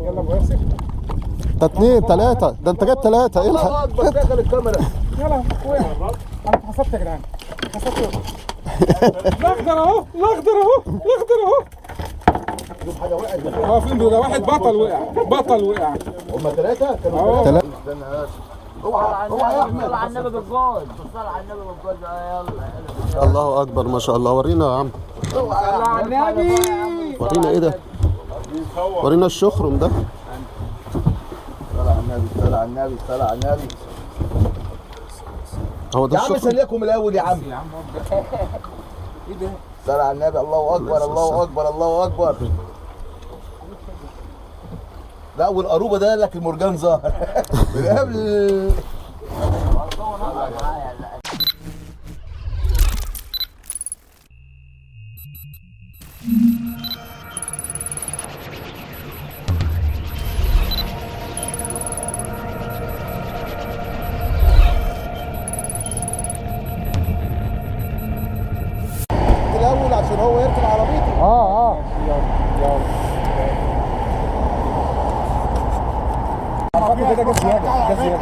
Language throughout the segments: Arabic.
يلا ابو ياسر. ده 2 3 ده انت جايب 3. ايه الله اكبر، شغل الكاميرا. يلا وقع. انا اتحسبت يا جدعان، اتحسبت. الاخضر اهو، الاخضر اهو، الاخضر اهو. شوف حاجه وقعت. واقفين ده واحد بطل وقع، بطل وقع. هم 3 كانوا 3. استنى اوعى اوعى يا احمد. صل على النبي بالجول، صل على النبي بالجول. يلا الله اكبر ما شاء الله. ورينا يا عم، صل على النبي. ورينا ايه ده؟ ورينا الشخرم ده. صل على النبي، صل على النبي، صل على النبي. هو ده يا عم الشخرم. سليكم الاول يا عم. ايه ده؟ صل على النبي. الله اكبر، الله اكبر، الله اكبر. لا والقروبه ده لك المرجان ظهر من قبل. الاول عشان هو يركب عربيته. يلا كده جاب زياده، جاب زياده.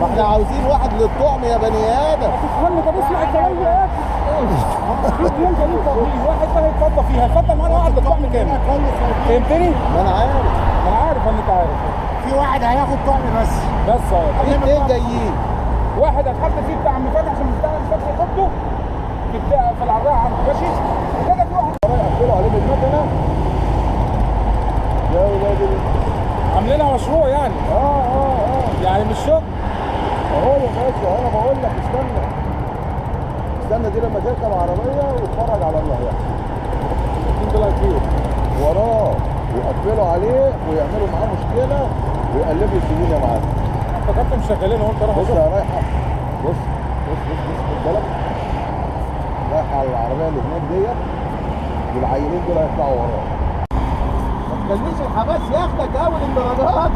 ما احنا عاوزين واحد للطعم يا بني ادم. تفهم. طب اسمع الكلام ده يا اخي. يوم جميل فاضيين، واحد بقى يتفضل فيها، اتفضل معانا واحد للطعم كامل. فهمتني؟ ما انا عارف. انا عارف ان انت عارف. في واحد هياخد طعم بس اهو. في 2 جايين. واحد هتحط فيه بتاع عم فتحي عشان بتاع عم فتحي يحطه في العراء عنده، ماشي؟ وكده في واحد يقفلوا عليه بالمكنه. يا ولاد عاملينها مشروع يعني. يعني مش شغل. اهو يا باشا، انا بقول لك استنى. استنى دي لما تركب عربيه واتفرج على اللي هيحصل. دول كتير وراه ويقفلوا عليه ويعملوا معاه مشكله ويقلبوا الزبون يا معلم. افتكرت مشغلين اهو. انت رايح بص يا رايحه. بص خد بالك. رايحه على العربيه اللي هناك ديت والعيلين دول هيطلعوا وراه. ما تخليش الحماس ياخدك اول الدرجات.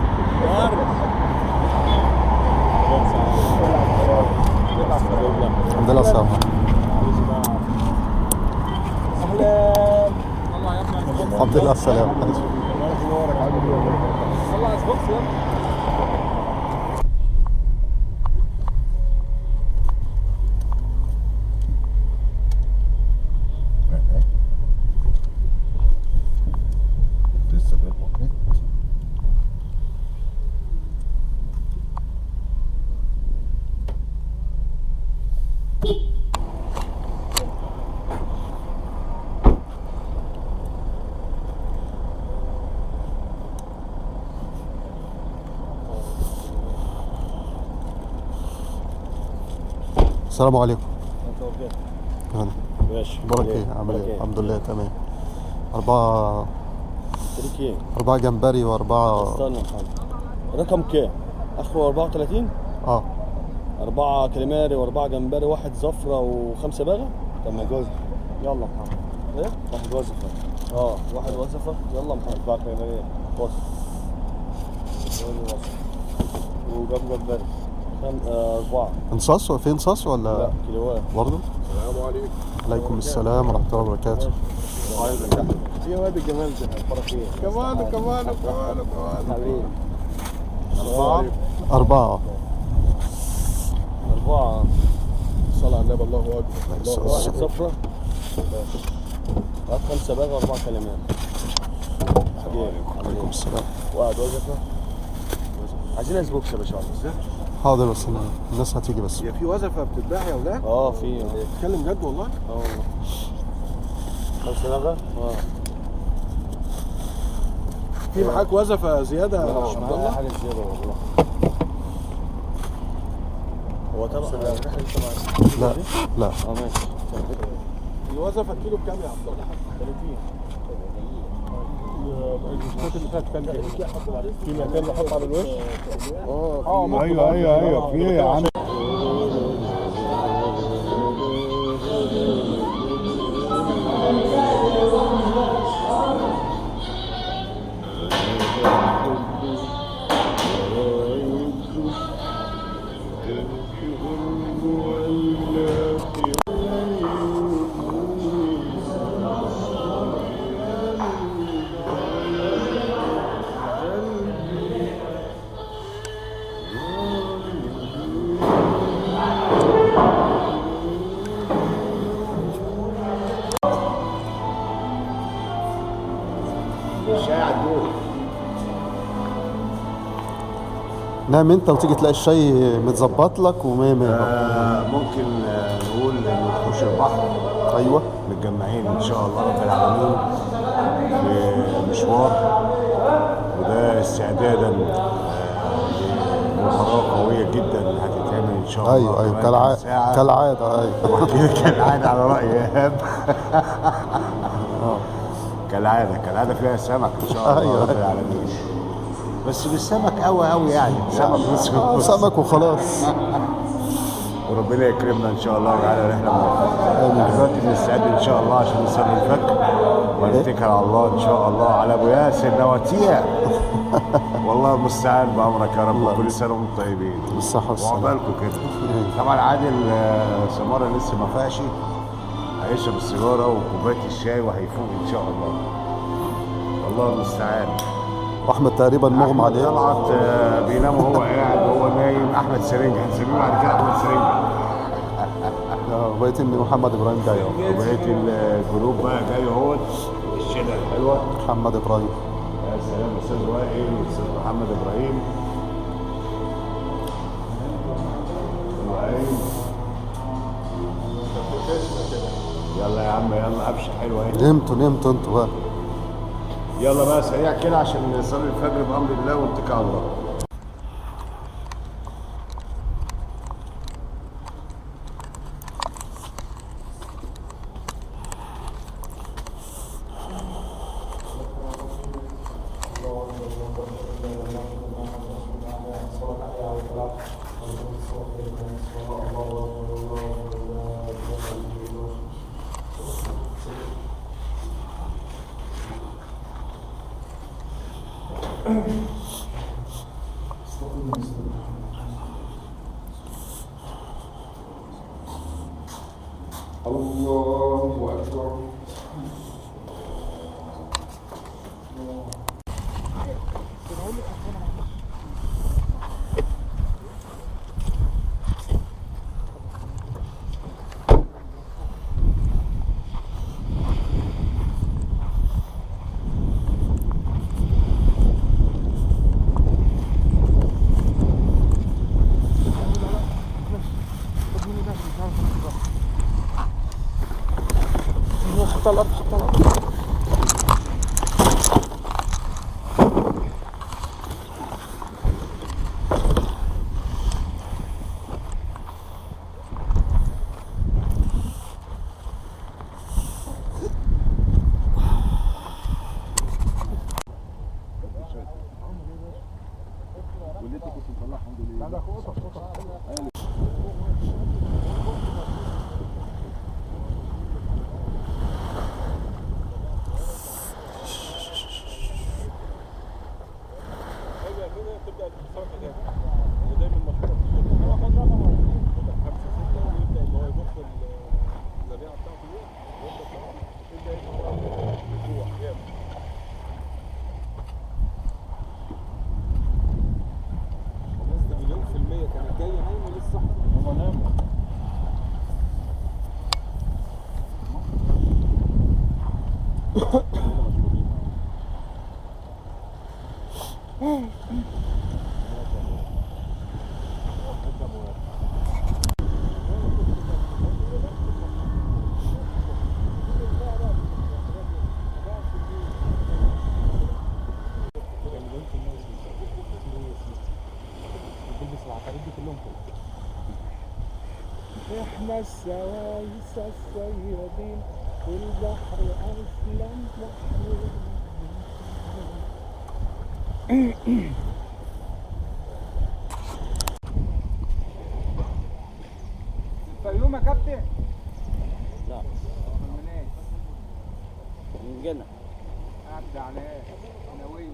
الحمد لله سلام. الحمد لله السلام. الله يسبقك. يلا لسه بيطلع. السلام عليكم. ماشي. اخبارك ايه؟ عامل ايه؟ الحمد لله تمام. 4 تركي 4 جمبري و4. استنى يا محمد. رقم كام؟ اخره 34. 4 كاليماري و4 جمبري، واحد زفرة و5 باغة. تمام. جوز. يلا محمد. ايه؟ واحد وظفة. واحد وظفة. يلا محمد. 4 كاليماري. بص. وجاب جمبري. 4. انصاص؟ في انصاص ولا؟ لا كيلوات برضه؟ السلام عليكم. عليكم السلام ورحمة الله وبركاته. في واد الجمال ده. كمان حبيبي. 4. 4. صلى على النبي. الله اكبر. واحد صفرة. هات 5 باغة و4 كلمات. عليكم السلام. واحد وظفة. عايزين اسبوكس يا باشا. حاضر بس الناس هتيجي بس. هي في وظفه بتتباع يا ولاد؟ في. بتتكلم جد والله؟ والله. 5 باغة. في معاك وظفه زياده يا عبد الله؟ حاجة زيادة والله. هو تبع لا لا. ماشي. الوظفه الكيلو بكام يا عبد الله؟ 30. الفوت اللي فات كان في 200 بحط على الوش. ايوه في ايه يا عم؟ الشاي على الدور. نام انت وتيجي تلاقي الشاي متظبط لك ومية مية. ممكن نقول ان وحوش البحر ايوه متجمعين ان شاء الله رب العالمين في مشوار، وده استعدادا لمباراه قويه جدا هتتعمل ان شاء الله. ايوه كالعاده ايوه كالعاده على راي ايهاب. كالعاده فيها سمك ان شاء الله رب العالمين، بس مش سمك قوي يعني، سمك بس سمك وخلاص. وربنا يكرمنا ان شاء الله ويجعلنا رحله موفقه. دلوقتي بنستعد ان شاء الله عشان نصلي الفجر ونتكل على الله ان شاء الله على ابو ياسر نواتيه. والله المستعان بامرك يا رب. كل سنه وانتم طيبين بالصحه والسلامه. وعقبالكم كده. طبعا عادل سماره لسه ما فاقش، هيشرب السيجاره وكوبايه الشاي وهيفوق ان شاء الله. الله المستعان. واحمد تقريبا مغمى عليه. طلعت بينام وهو قاعد وهو نايم. احمد سرنجه هنسميه بعد كده احمد سرنجه. بقيت ان محمد ابراهيم جاي اهو. وبقيت الجروب بقى جاي اهوت. الشله الحلوه محمد ابراهيم. يا سلام استاذ وائل واستاذ محمد ابراهيم. يلا يا عم يلا ابشر حلوه اهي. نمتوا انتوا بقى. يلا بقى سريع كده عشان نصلي الفجر بامر الله ونتكل على الله. الله أكبر. حط على الارض. احنا السوايس الصيادين في البحر اصلا محمود. الفيوم يا كابتن؟ لا من ايه؟ من جنة. عبد على ايه؟ ناوي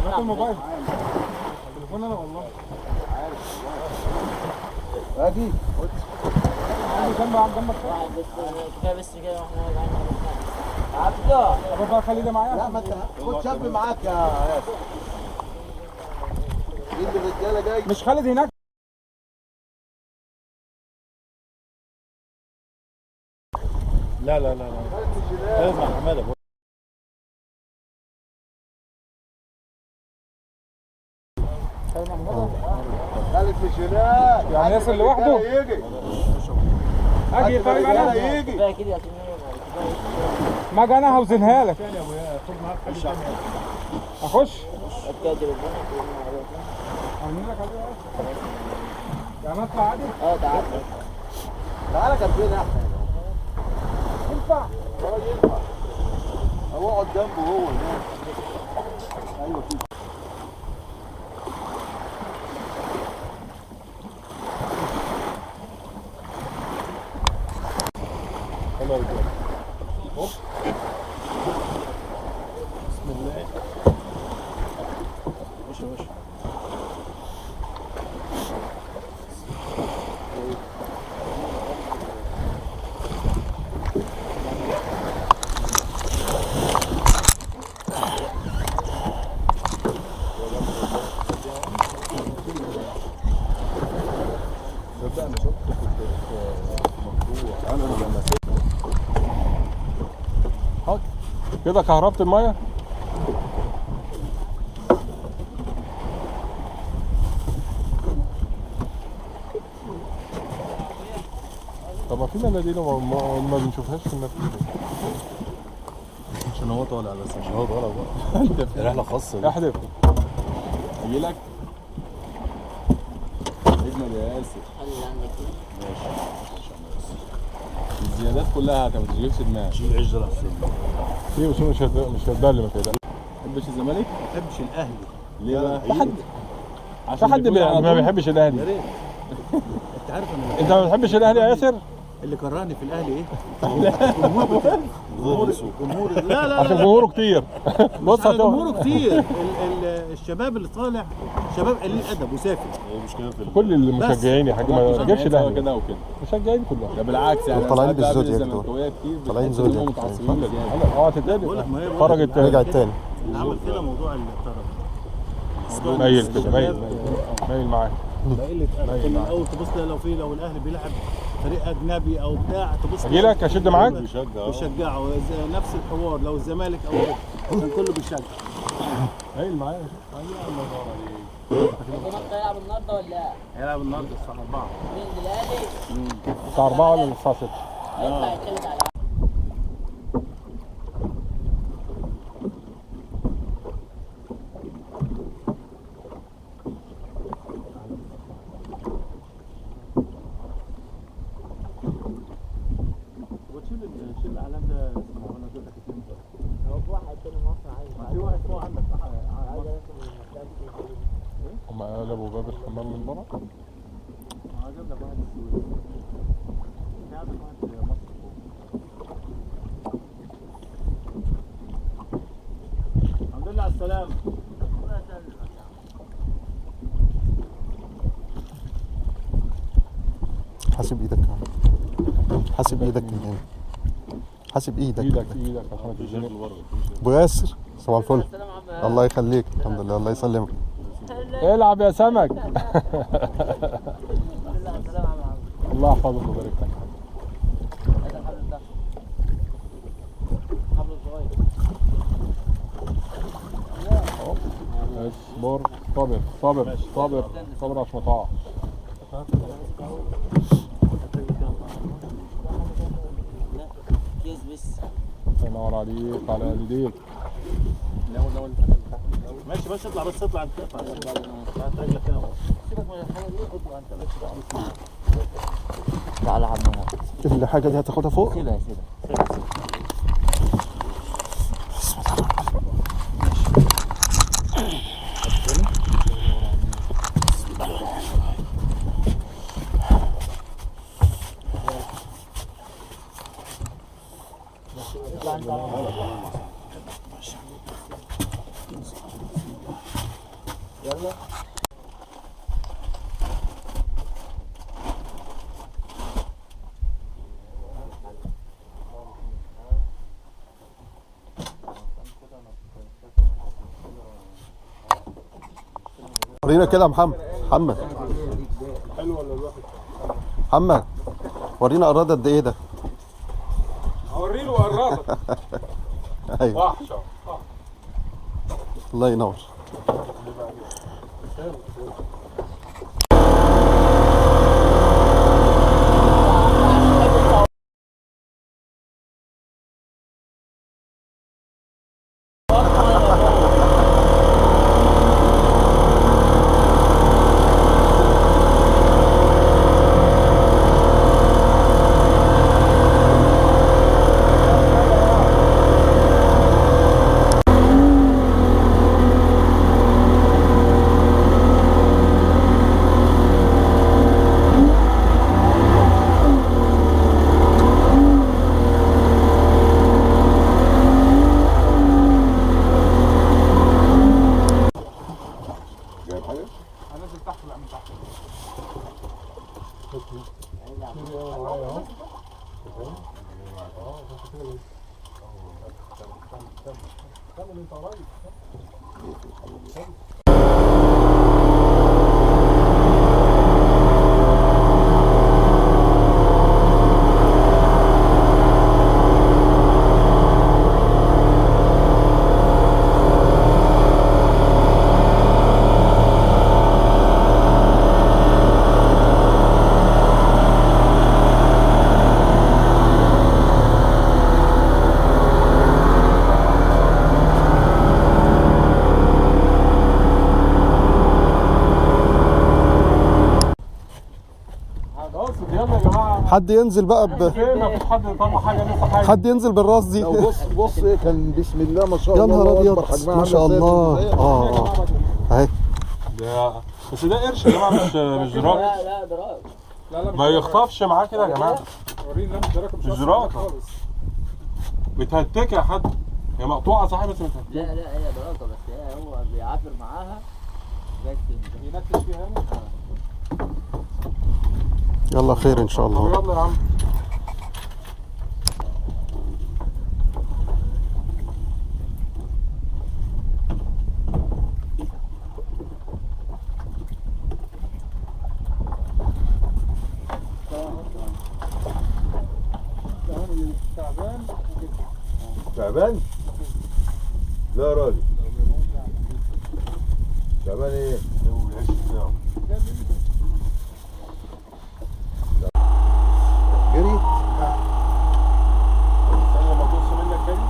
هات الموبايل. تليفون انا والله. ادي جنبك كفايه بس كده واحنا عبده. طب بقى خلي ده معايا. لا ما انت خد شاب معاك يا ياسر. مين الرجاله جاي؟ مش خالد هناك؟ لا لا لا لا خالد مع حماده. خالد مش هناك. يعني ياسر لوحده؟ يجي. اجي طيب انا؟ يجي. كفايه كده يا ما اجي انا هوزنها لك. اخش؟ التاجر اعمل لك عادي. يعني اطلع عادي؟ تعال تعالى جنبنا احسن. ينفع؟ ينفع. هو اقعد جنبه هو هناك. ايوه كده. يلا يا رجاله. بسم الله. ماشي ماشي. صدقني شفت في مطروح انا لما كده كهربت الميه؟ طب ما في مناديل ما بنشوفهاش في النتيجة. عشان هو طالع بس مش هو طالع بقى. انت في رحله خاصه. احذف. اجي لك اجمل يا ياسر. خلي عندك ماشي الزيادات كلها انت ما تشغلش دماغك. شيل عجل احسن. في مش هتبان ما تقلقش. ما بتحبش الزمالك؟ ما بحبش الاهلي. ليه بقى؟ في حد ما بيحبش الاهلي. يا ريت. انت عارف انا انت ما بتحبش الاهلي يا ياسر؟ اللي كرهني في الاهلي ايه؟ جمهور لا لا عشان لا جمهوره كتير. بص جمهوره كتير. الشباب اللي طالع شباب قليل ادب وسافل. هي مشكله في كل المشجعين يا حاج ما تجيبش الاهلي كده وكده. مشجعين كلهم. ده بالعكس يعني طالعين ساعات بقابل بالزودياك دول. الزملكاوية كتير طالعين بتحس إن هم زودياك. متعصبين بزيادة. اه تتقلب. بقول لك ما هي خرج التاني. رجع التاني. اللي عمل كده موضوع الطرف. مايل كده مايل معاك. قله ادب. كنا الاول تبص لو الاهلي بيلعب فريق اجنبي او بتاع تبص اجي لك اشد معاك. بيشجعوا نفس الحوار لو الزمالك او كان كله بيشجع. مايل معاك. الزمالك هيلعب النهارده ولا؟ هيلعب النهارده الساعه 4. مين الاهلي؟ الساعة 4 ولا الساعة 6؟ هيطلع يتكلم على شيل الاعلام ده اسمه انا اديتك اتنين. هو في واحد تاني مصر عايز في واحد فوق عندك عايز ارسم المكان. هم قلبوا باب الحمام من بره؟ هجيب لك واحد السويس. في عندك واحد في مصر فوق. الحمد لله على السلامة. حاسب ايدك حاسب ايدك من هنا. حاسب ايدك ايدك عشان تجيب ابو ياسر صباح الفل. الله يخليك. الحمد لله. الله يسلمك. العب يا سمك. الله يحفظك ويبارك لك. هذا الحبل ده حبل صغير. اصبر صابر عشان ما تقعش. كيس بس. الله ينور عليك على والديك. ماشي بس اطلع انت اطلع رجلك هنا. سيبك من الحاجه دي اطلع انت بس. تعالى يا عم. الحاجة دي هتاخدها فوق. سيبها يلا. ورينا كده يا محمد. محمد حلو ولا الوحش؟ محمد ورينا قراد قد ايه ده. هوري له قرابك. ايوه وحشه. الله ينور. هنزل تحت لا من تحت. يلا يا جماعه حد ينزل بقى فين؟ مفيش حد طلع حاجه لسه حاجه. حد ينزل بالراس دي. لو بص كان بسم الله ما شاء يا الله. نهار الله ابيض أكبر، حجمها ما شاء عامل زي الله. الفلفلاية. اهي بس ده قرش يا جماعه مش جراك. لا دراج. لا ما يخطفش معاه كده يا جماعه. وريني لا مش جراك. مش جراك. متهتكه يا حد. هي مقطوعه صحيح بس متهتكه. لا هي دراجة بس هو بيعافر معاها بس ينكش فيها يعني. يلا خير ان شاء الله. يلا يا عم. تعبان؟ لا يا راجل. تعبان ايه؟ جري؟ استنى لما تقص منك تاني.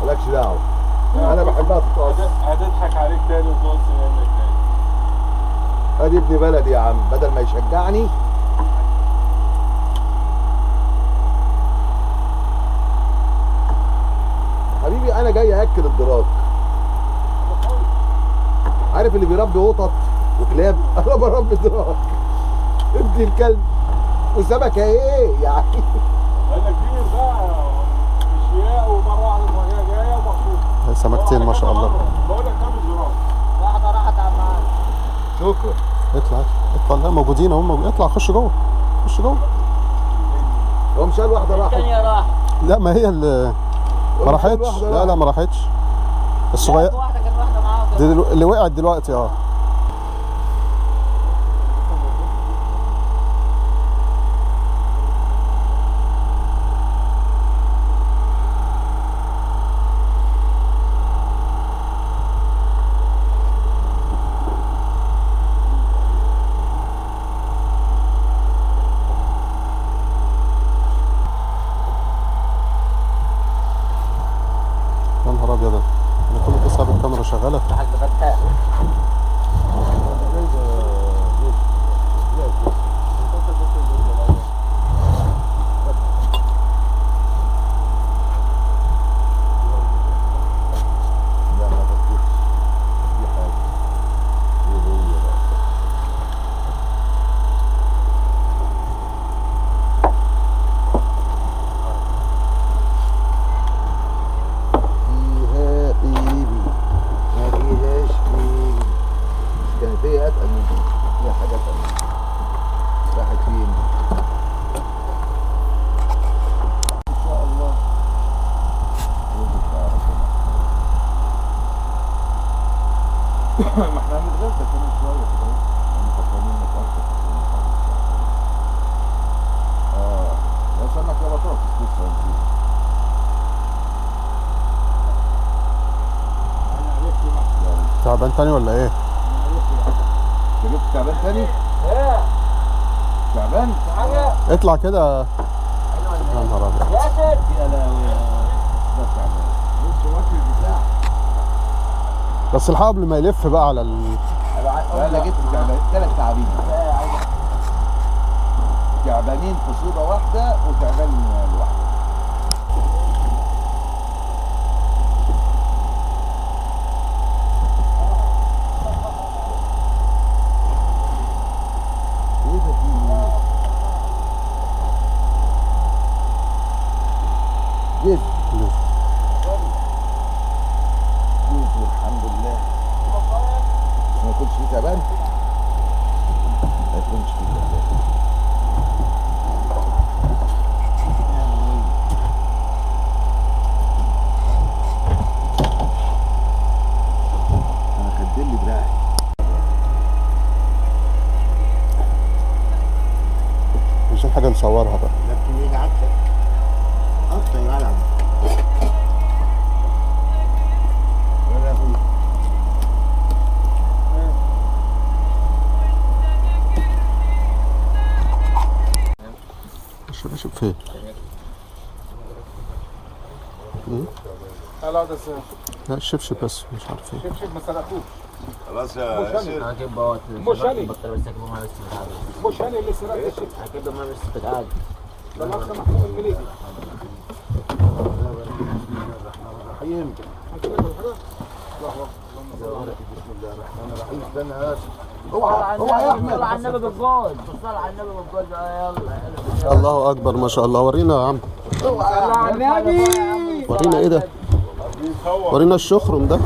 مالكش دعوة. أنا بحبها تتقص. هتضحك عليك تاني وتقص منك تاني. ادي ابن بلدي يا عم، بدل ما يشجعني حبيبي انا جاي اكل الدراج. عارف اللي بيربي قطط وكلاب؟ انا بربي دراج. ابني الكلب وسمكه ايه يعني. بقالنا كتير بقى اشياء ومره واحده المواجهه جايه ومخصوص. سمكتين ما شاء الله. بقول لك كام الزرار. واحدة راحت على المعاد. شكرا. اطلع اطلع. لا موجودين هم. اطلع خش جوه. خش جوه. هو مش قال واحده راحت؟ الثانية راحت. لا ما هي اللي ما راحتش. لا لا ما راحتش. الصغير واحدة كان واحدة معاها. دي اللي وقعت دلوقتي. يا نهار ابيض. انا كل ده سايب الكاميرا شغاله. حاج فتاح. لا ما تفكرش في حاجه. ايه هي بقى؟ فيها بيبي ما فيهاش بيبي. كانت هي اتقل من دي. فيها حاجه تانية. راحت فين؟ ان شاء الله. ما احنا هنتغدى كمان شويه مفكرين نتاخر. يا سمك يا بطاطس لسه هنجيب. تعبان تاني ولا ايه؟ جبت تعبان تاني؟ تعبان؟ اطلع كده. يا نهار ابيض. يا لهوي ده تعبان. بص واكل البتاع. بس الحق قبل ما يلف بقى على انا جبت تعبان 3 تعابين. تعبانين في صوبه واحده وتعبان لوحده. ايه ده فيه؟ جد الحمد لله. ما يكونش فيه تعبان. ما يكونش فيه تعبان. انا خدل لي دراعي. مش حاجه نصورها بقى. لكن يجي عكسك اكتر يلعب. ولا في الشباشب فين؟ لا ده سهل. لا الشبشب بس مش عارف ايه. شبشب ما سرقتوش. خلاص يا ياسر. هجيب بوت مش أنا. بطل بس اجيبه ما بس بتعادل. مش انا اللي سرقت الشبشب. هجيبه ما بس بتعادل. ده الاخ محمود المليجي. الرحيم. استنى يا ياسر. اوعى اوعى يا احمد. صل على النبي بالجول. صل على النبي بالجول بقى يلا. الله اكبر ما شاء الله. ورينا يا عم. اوعى يا احمد. ورينا ايه ده؟ ورينا الشخرم ده.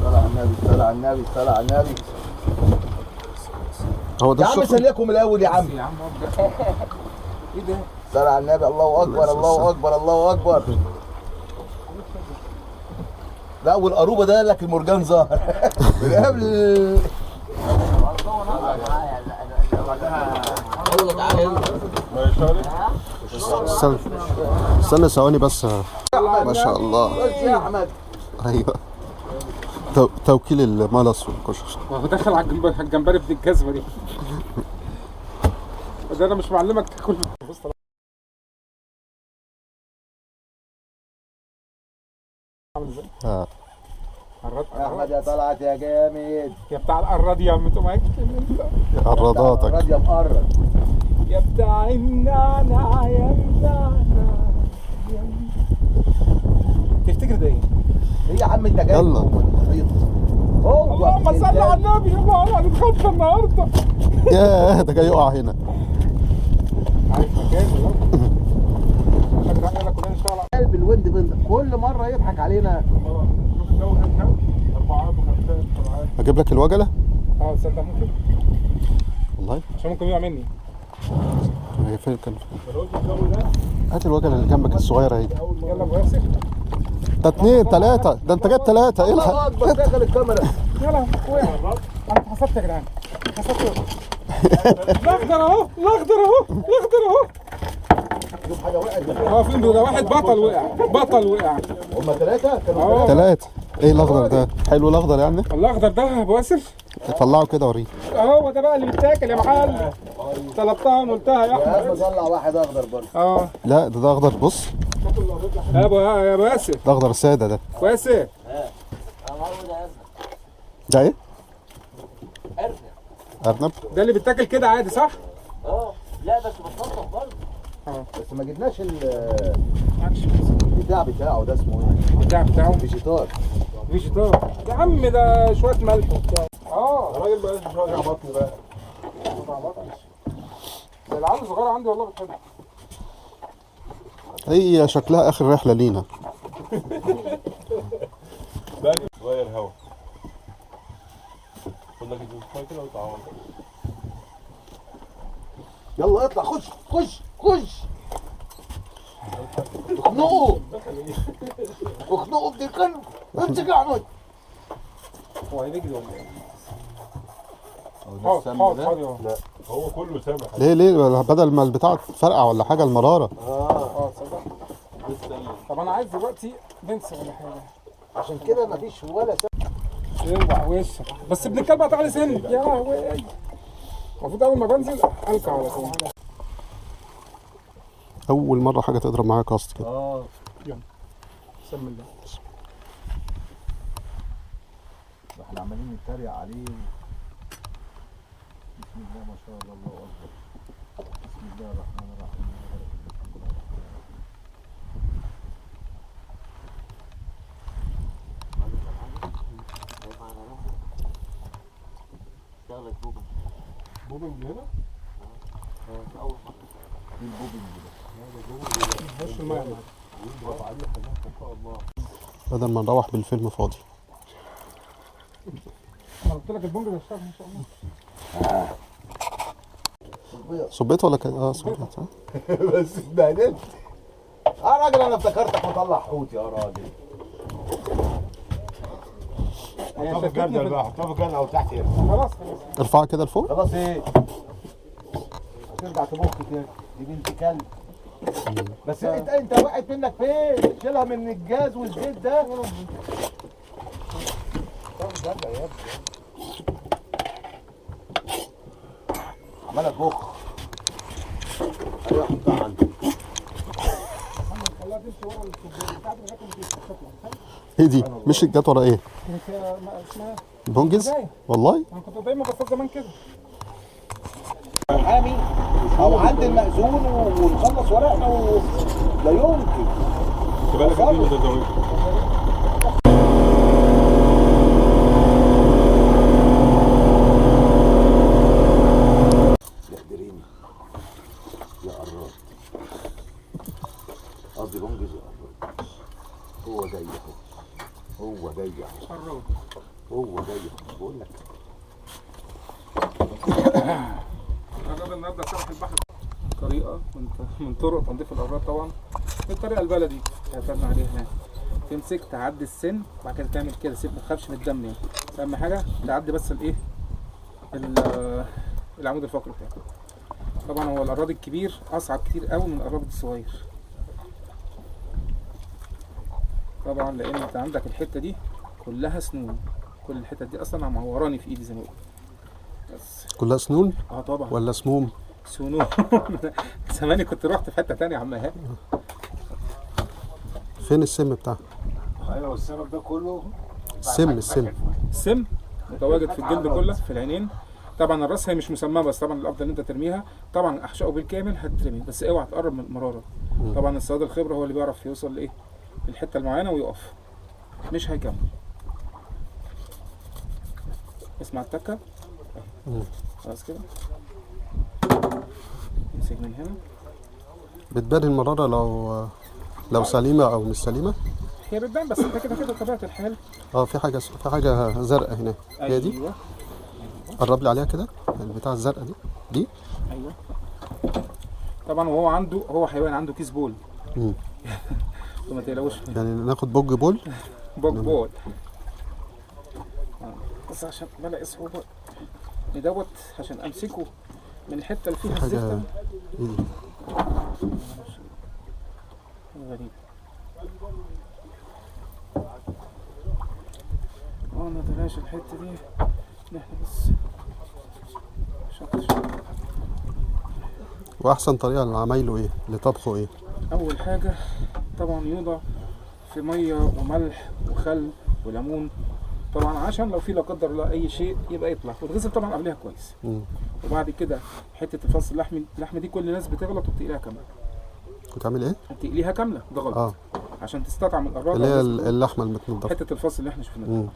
صلى على النبي صلى على النبي صلى على النبي. هو ده يا عم الشخرم. سليكم الاول يا عم. ايه ده؟ صلى على النبي. الله اكبر الله اكبر الله اكبر. لا والقروبه ده لك المرجان ظاهر من قبل. استنى استنى ثواني بس. ما شاء الله. بس يا احمد. ايوه. توكيل الملص والكشك. ما هو دخل على الجمبري في الجزمه دي. ده انا مش معلمك تاكل. يا احمد يا طلعت يا جامد. يا بتاع القراد يا عم انتوا معاك. قراداتك. يا مقرد. يا بتاع النعناع يا النعناع. تفتكر ده ايه؟ ايه يا عم انت جاي؟ يلا. اللهم صل على النبي. يا الله هنتخطى النهارده. ياه ده جاي يقع هنا. عارف مكانه. خد رأينا كلنا ان شاء الله. قلب الويند بند كل مره يضحك علينا. شوف الجو هناك كام؟ 4 وخمسات سبعات. اجيب لك الوجله؟ تصدق ممكن؟ والله عشان ممكن يقع مني. هي فين كان؟ هات الوجله اللي جنبك الصغيره اهي. يلا ابو ياسر. ده 2 3. ده انت جايب 3. ايه الله اكبر دخل الكاميرا. يلا وقع. انا اتحسبت يا جدعان. اتحسبت. الاخضر اهو الاخضر اهو الاخضر اهو. حاجه وقعت. واقفين دول. واحد بطل وقع. بطل وقع. هم 3 كانوا 3. ايه الاخضر ده؟ حلو الاخضر يعني؟ الاخضر ده يا ابو ياسر. طلعه كده وريه. اهو ده بقى اللي بيتاكل يا محل. طلبتها وقلتها يا يا احمد. عم طلع واحد اخضر برضه. لا ده اخضر. بص يا ابو ياسر. ده اخضر ساده ده. ياسر. ده ايه؟ ارنب. ده اللي بيتاكل كده عادي صح؟ لا بس بتنضف برضه. بس ما جبناش معلش. البتاع بتاعه ده اسمه ايه؟ البتاع بتاعه فيجيتار. فيجيتار يا عم. ده شويه ملح وبتاع. الراجل بقى مش راجع بطني بقى. ده العيال الصغيره عندي والله بتحب. هي شكلها اخر رحله لينا. بقى غير هوا. خد لك الجوز كده وتعالى. يلا اطلع خش خش خش. اخنقه اخنقه ابن الكلب. امسك يا احمد. هو هيجري ولا ايه؟ هو ده السم ده؟ حاضر. لا هو كله سامح. ليه بدل ما البتاع تفرقع ولا حاجه المراره. تصدق. طب انا عايز دلوقتي بنسى ولا حاجه. عشان كده مفيش ولا سم. اوعى وشك بس ابن الكلب قطع لي سن. يا لهوي. المفروض اول ما بنزل القى على طول. اول مره حاجه تضرب معايا كاست كده. يلا بسم الله. احنا عمالين نتريق عليه. بسم الله ما شاء الله، الله اكبر. بسم الله الرحمن الرحيم. اشتغلت بوبن. بوبنج هنا؟ اول مره. ايه البوبنج ده؟ خش الميه معاك. يضرب عليه حاجات ما شاء الله. بدل ما نروح بالفيلم فاضي. انا قلت لك البونج ده اشتغل ان شاء الله. صبيت ولا كده؟ صبيت ها؟ بس اتبهدلت. يا راجل انا افتكرتك مطلع حوت يا راجل. حطها في الجردل بقى، حطها في الجردل او تحت هنا. خلاص ارفعها كده لفوق. خلاص ايه؟ هترجع تبخ تاني. دي بنت كلب. بس انت وقعت منك فين؟ شيلها من الجاز والزيت ده. عمالة تبخ. ايوه حطها عندي. ايه دي؟ مش جت ورا ايه؟ اسمها بونجز؟ والله؟ انا كنت دايما بصطاد زمان كده. محامي او عند المأذون ونخلص ورقنا لا يمكن. بالك دي متزوجة. يقدريني يا قراب. قصدي بنجز يا قراب. هو جاي اهو. هو جاي اهو. هو جاي اهو. بقول لك الراجل النهارده شرح البحر طريقه من طرق تنظيف الاوراق طبعا. الطريقه البلدي اعتمدنا عليها يعني. تمسك تعدي السن وبعد كده تعمل كده، سيب ما تخافش من الدم يعني. اهم حاجه تعدي بس الايه العمود الفقري بتاعك. طبعا هو القراد الكبير اصعب كتير قوي من القراد الصغير طبعا، لان انت عندك الحته دي كلها سنون. كل الحته دي اصلا معوراني في ايدي زي ما بقول. بس كلها سنون طبعا ولا سموم؟ سنون. زماني كنت رحت في حته ثانيه يا عم ايهاب. فين السم بتاعها؟ ايوه السبب ده كله. السم متواجد في الجلد كله، في العينين. طبعا الراس هي مش مسممه، بس طبعا الافضل ان انت ترميها. طبعا احشائه بالكامل هترمي، بس اوعى تقرب من المراره. طبعا الصياد الخبره هو اللي بيعرف يوصل لايه الحته المعينه ويقف، مش هيكمل. اسمع التكه. خلاص كده. امسك من هنا. بتبان المراره لو سليمه او مش سليمه؟ هي بتبان، بس انت كده كده طبيعه الحال. في حاجه زرقاء هنا. هي دي؟ ايوه قرب لي عليها كده البتاع الزرقاء دي. ايوه طبعا. وهو هو حيوان عنده كيس بول. ما تقلقوش يعني ناخد بوج بول. بول. بس عشان بلاقي صعوبه ندوت عشان امسكه من الحته اللي فيها الزفته. غريب. ما طلعش الحته دي. نحن بس شاطر. واحسن طريقه لعمايله ايه؟ لطبخه ايه؟ اول حاجه طبعا يوضع في ميه وملح وخل وليمون طبعا، عشان لو في لا قدر الله اي شيء يبقى يطلع. وتغسل طبعا قبلها كويس. وبعد كده حته الفص اللحم دي كل الناس بتغلط وبتقليها كامله. بتعمل ايه؟ بتقليها كامله، ده غلط. عشان تستطعم القرابه اللي هي اللحمه المتنضفه، حته الفص اللي احنا شفناها.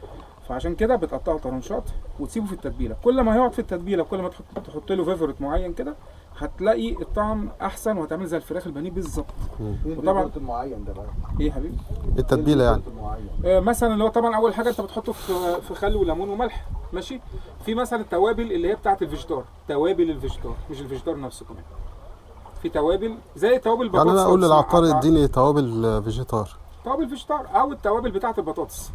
فعشان كده بتقطعه طرنشات وتسيبه في التتبيله. كل ما هيقعد في التتبيله كل ما تحط له فيفورت معين كده هتلاقي الطعم احسن وهتعمل زي الفراخ البانيه بالظبط. وطبعا المعين ده بقى ايه يا حبيبي؟ التتبيله يعني. مثلا اللي هو طبعا اول حاجه انت بتحطه في خل وليمون وملح، ماشي. في مثلا التوابل اللي هي بتاعه الفيجيتار، توابل الفيجيتار مش الفيجيتار نفسه كمان. في توابل زي توابل يعني انا اقول للعطار اديني توابل فيجيتار. توابل فيجيتار او التوابل بتاعه البطاطس.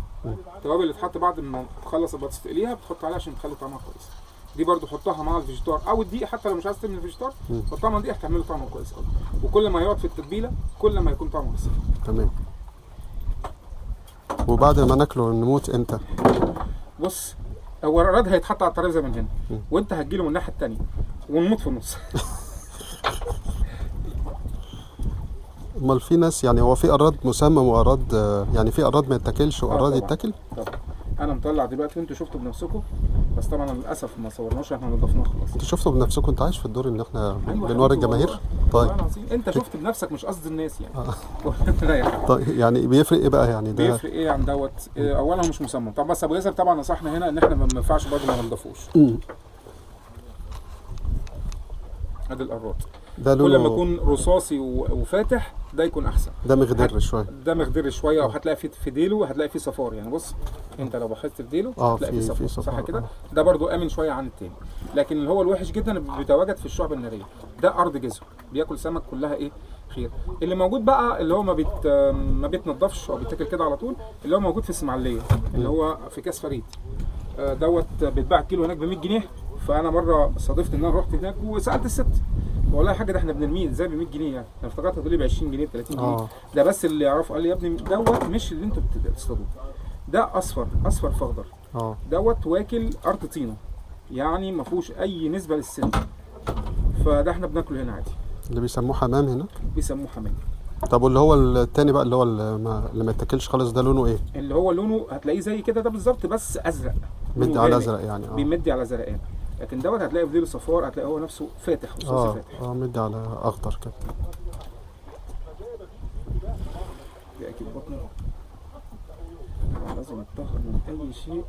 التوابل اللي تحط بعد ما تخلص البطاطس تقليها بتحط عليها عشان تخلي طعمها كويس. دي برضو حطها مع الفيجيتار او الدقيق، حتى لو مش عايز تعمل الفيجيتار حطها مع الدقيق هتعمل له طعم كويس قوي. وكل ما يقعد في التتبيله كل ما يكون طعمه احسن. تمام. وبعد ما ناكله نموت امتى؟ بص، هو الراد هيتحط على الترابيزه من هنا وانت هتجيله من الناحيه الثانيه ونموت في النص. امال في ناس يعني هو في قراد مسمم وقراد يعني في قراد ما يتاكلش وقراد يتاكل؟ طبعا. انا مطلع دلوقتي وانتوا شفتوا بنفسكم، بس طبعا للاسف ما صورناش، احنا نضفناه خلاص. انتوا شفتوا بنفسكم؟ انت عايش في الدور ان احنا أيوة بنوري الجماهير؟ طيب انت شفت بنفسك مش قصد الناس يعني. طيب يعني بيفرق ايه بقى يعني ده؟ بيفرق ايه عن دوت؟ اولا هو مش مسمم طبعا، بس ابو ياسر طبعا نصحنا هنا ان احنا ما ينفعش برضه ما ننضفوش. ادي القراد ده كل لونه ما يكون رصاصي وفاتح ده يكون احسن. ده مخضر شويه. ده مخضر شويه، وهتلاقي في ديله هتلاقي فيه صفار. يعني بص انت لو بحثت في ديله هتلاقي فيه صفار، صح كده؟ ده برضو امن شويه عن التاني. لكن اللي هو الوحش جدا بيتواجد في الشعب الناريه، ده ارض جزر بياكل سمك كلها ايه خير. اللي موجود بقى اللي هو ما بيتنضفش او بيتاكل كده على طول، اللي هو موجود في اسماعيليه اللي هو في كاس فريد دوت بيتباع الكيلو هناك ب 100 جنيه. فانا مره صادفت ان انا رحت هناك وسالت الست، والله يا حاجه ده احنا بنرميه ازاي ب 100 جنيه يعني؟ انا افتكرت هتقول لي ب 20 جنيه ب 30 جنيه. ده بس اللي يعرفه قال لي يا ابني دوت مش اللي انتوا بتصطادوه، ده اصفر فاخضر. دوت واكل ارض طينه، يعني ما فيهوش اي نسبه للسن، فده احنا بناكله هنا عادي. اللي بيسموه حمام هناك؟ بيسموه حمام. طب واللي هو التاني بقى اللي هو اللي ما يتاكلش خالص ده لونه ايه؟ اللي هو لونه هتلاقيه زي كده ده بالظبط بس ازرق، مدي على ازرق يعني. بيمدي على زرقان. لكن دوت هتلاقي في ديله صفار، هتلاقي هو نفسه فاتح رصاصي فاتح. مدي على اخضر كده. دي اكيد بطنه لازم يتطهر من اي شيء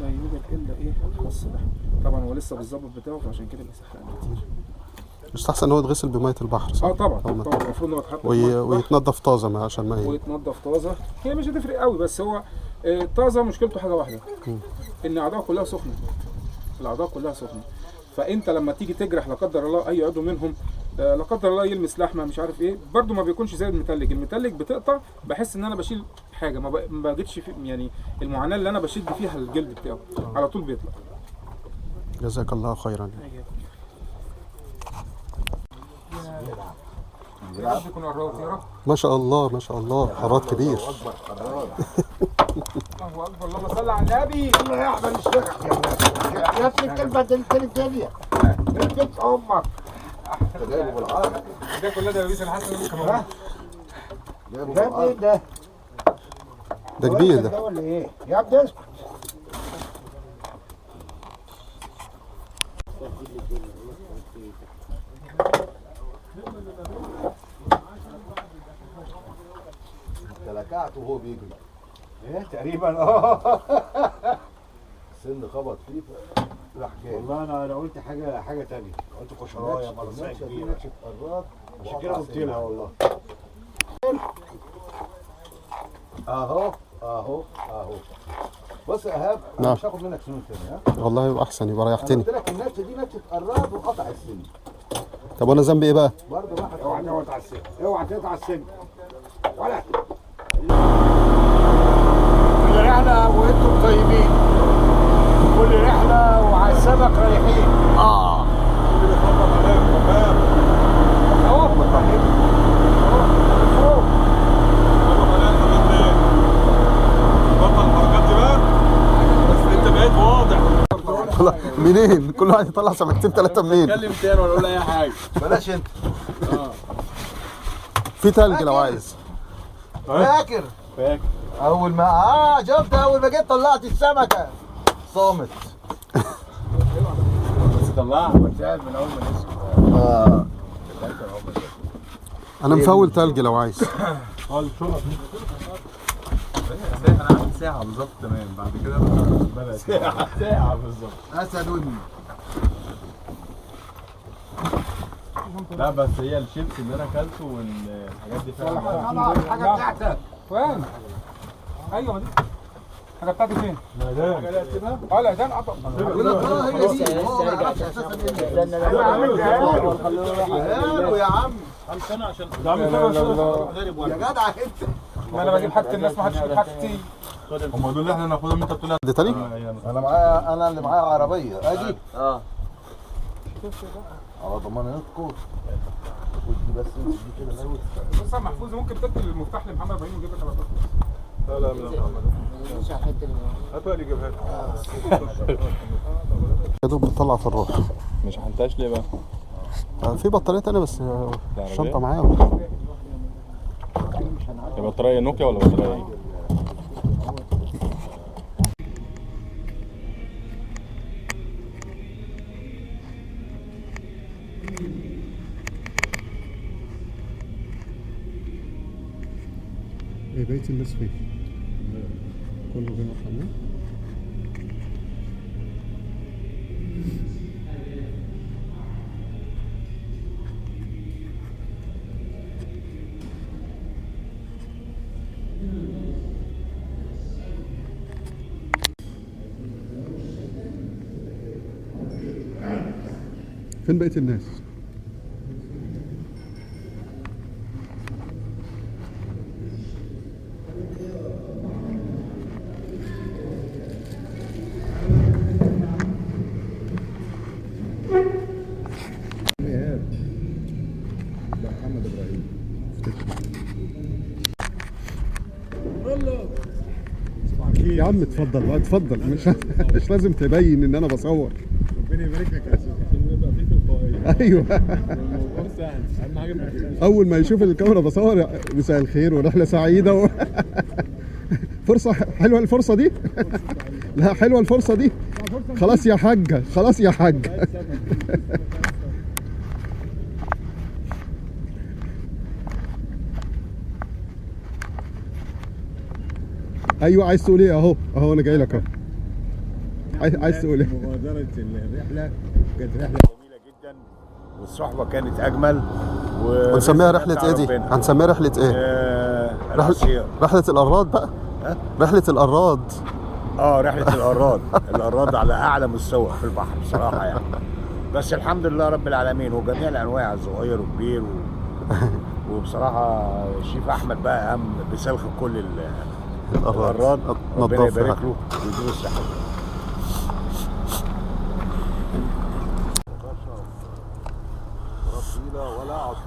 لا يوجد الا ايه الخص ده. طبعا هو لسه بالظبط بتاعه فعشان كده بيسخن كتير. يستحسن ان هو يتغسل بميه البحر صح؟ طبعا المفروض ان هو يتحط ويتنضف طازه عشان ما ويتنضف طازه. هي مش هتفرق قوي، بس هو طازه مشكلته حاجه واحده، ان اعضاء كلها سخنه. الاعضاء كلها سخنه، فانت لما تيجي تجرح لا قدر الله اي عضو منهم، لا قدر الله يلمس لحمه مش عارف ايه، برده ما بيكونش زي المتلج. المتلج بتقطع بحس ان انا بشيل حاجه، ما بجدش يعني المعاناه اللي انا بشد فيها الجلد بتاعه على طول بيطلع. جزاك الله خيرا. ما شاء الله ما شاء الله، قراد كبير. الله اكبر، اللهم صل على النبي. الله يحفظ الشيخ يا ابني الكلمه دي الثانيه بنت امك ده كله ده بيس الحسن اللي كمان ده كبير ده ولا ايه يا ابني؟ اسكت. تلكعت وهو بيجري ايه تقريبا السن خبط فيه راح جاي. والله انا قلت حاجه ثانيه، قلت قشرايه مرصيه كبيره عشان كده قلت لها والله. اهو بص يا ايهاب انا مش هاخد منك سنون تاني. ها والله يبقى احسن، يبقى ريحتني. قلت لك النكشه دي نكشه قراد وقطع السن. طب وانا ذنبي ايه بقى؟ برضه راحت. اوعى تقطع السن، اوعى تقطع السن ولا كل رحله وانتم طيبين، كل رحله وعلى السمك رايحين. اللي بيخبط عليهم تمام اهو منين؟ كل واحد يطلع سمكتين ثلاثة منين؟ اتكلم تاني ولا اقول اي حاجة. بلاش انت. في تلج لو عايز. فاكر اول ما شفت اول ما جيت طلعت السمكة صامت. بس طلعها وانتهت من اول ما نسيت. انا مفول تلج لو عايز. انا عامل ساعة بالظبط تمام، بعد كده بدأت ساعة بالظبط. اسد. لا بس هي الشيبس اللي انا اكلته والحاجات دي فعلا الحاجه بتاعتك فين؟ ايوه ما دي الحاجه بتاعتي فين؟ العيدان قطع. يقول لك هي دي هو ما يعرفش اساسا ايه. يا عم عشان يا جدع انت ما انا بجيب حاجه الناس، ما حدش يجيب حاجتي. هم دول اللي احنا ناخدهم، انت بتقول حد تاني؟ انا اللي معايا عربيه اجي على ضمانتكم. ودي بس دي كده الاول. بص يا محفوظ، ممكن تدي المفتاح لمحمد ابراهيم ويجيب لك على طول. لا هاتوا اللي يجيبها يا دوب بتطلع في الروح. ما شحنتهاش ليه بقى؟ في بطاريه تانية بس الشنطه معايا. هي بطاريه نوكيا ولا بطاريه ايه؟ ايه بقية الناس فين؟ كله جاي الحمام؟ فين بقية الناس؟ يا عم اتفضل بقى، اتفضل. مش لازم تبين ان انا بصور. ربنا يبارك لك يا استاذ عشان نبقى في تلقائيه. ايوه الموضوع سهل، اهم حاجه ما اول ما يشوف الكاميرا بصور مساء الخير ورحله سعيده فرصه حلوه الفرصه دي. لا حلوه الفرصه دي. خلاص يا حاجه، خلاص يا حاجه. ايوه عايز تقول ايه؟ اهو انا جاي لك اهو. عايز تقول ايه؟ مبادرة الرحلة كانت رحلة جميلة جدا والصحبة كانت أجمل. ونسميها رحلة إيه دي؟ هنسميها رحلة إيه؟ رحلة الأراد بقى؟ رحلة الأراد. رحلة الأراد. الأراد على أعلى مستوى في البحر بصراحة يعني. بس الحمد لله رب العالمين، وجميع الأنواع صغير وكبير وبصراحة الشيف أحمد بقى قام بسلخ كل الأراد. ربنا يبارك له ويديله الصحة. ولا عصر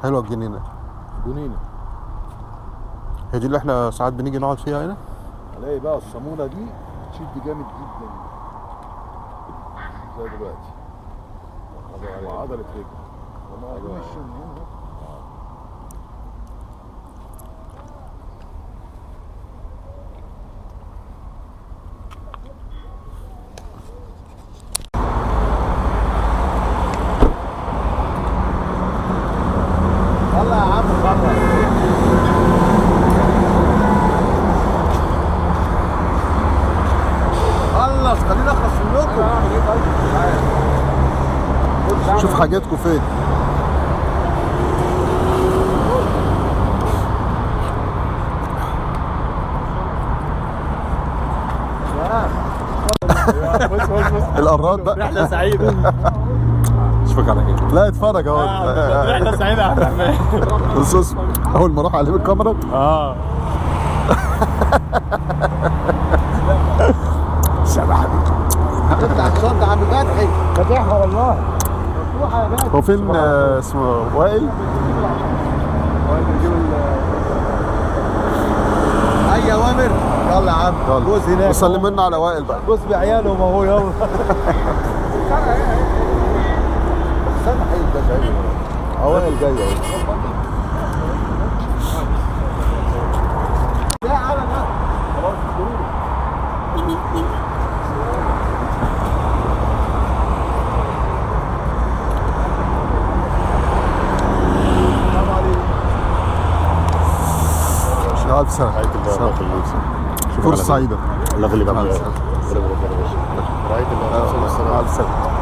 حلوه الجنينه. هي دي اللي احنا ساعات بنيجي نقعد فيها هنا. الاقي بقى الصاموله دي تشد جامد جدا زي دلوقتي وعضله رجل. يلا يا عم خلص خلينا نخلص منكم. شوف حاجاتكم فين. القراد بقى. رحله سعيده. اشوفك على خير. لا اتفرج اهو. رحله سعيده يا عبد الرحمن. بص اول ما اروح عليه الكاميرا. سامح حبيبي. افتح الشنطه يا عم فتحي. فاتحها والله. مفتوحه يا باشا. هو فين اسمه وائل؟ اي اوامر. يلا يا عم. جوز هناك. وسلم لنا على وائل بقى. جوز بعيالهم اهو. يلا. سامح ايه ده جاي. وائل جاي اهو. لا على ده. خلاص ألف سنة. فرصة سعيدة. الله يخليك يا عم. ألف سنة.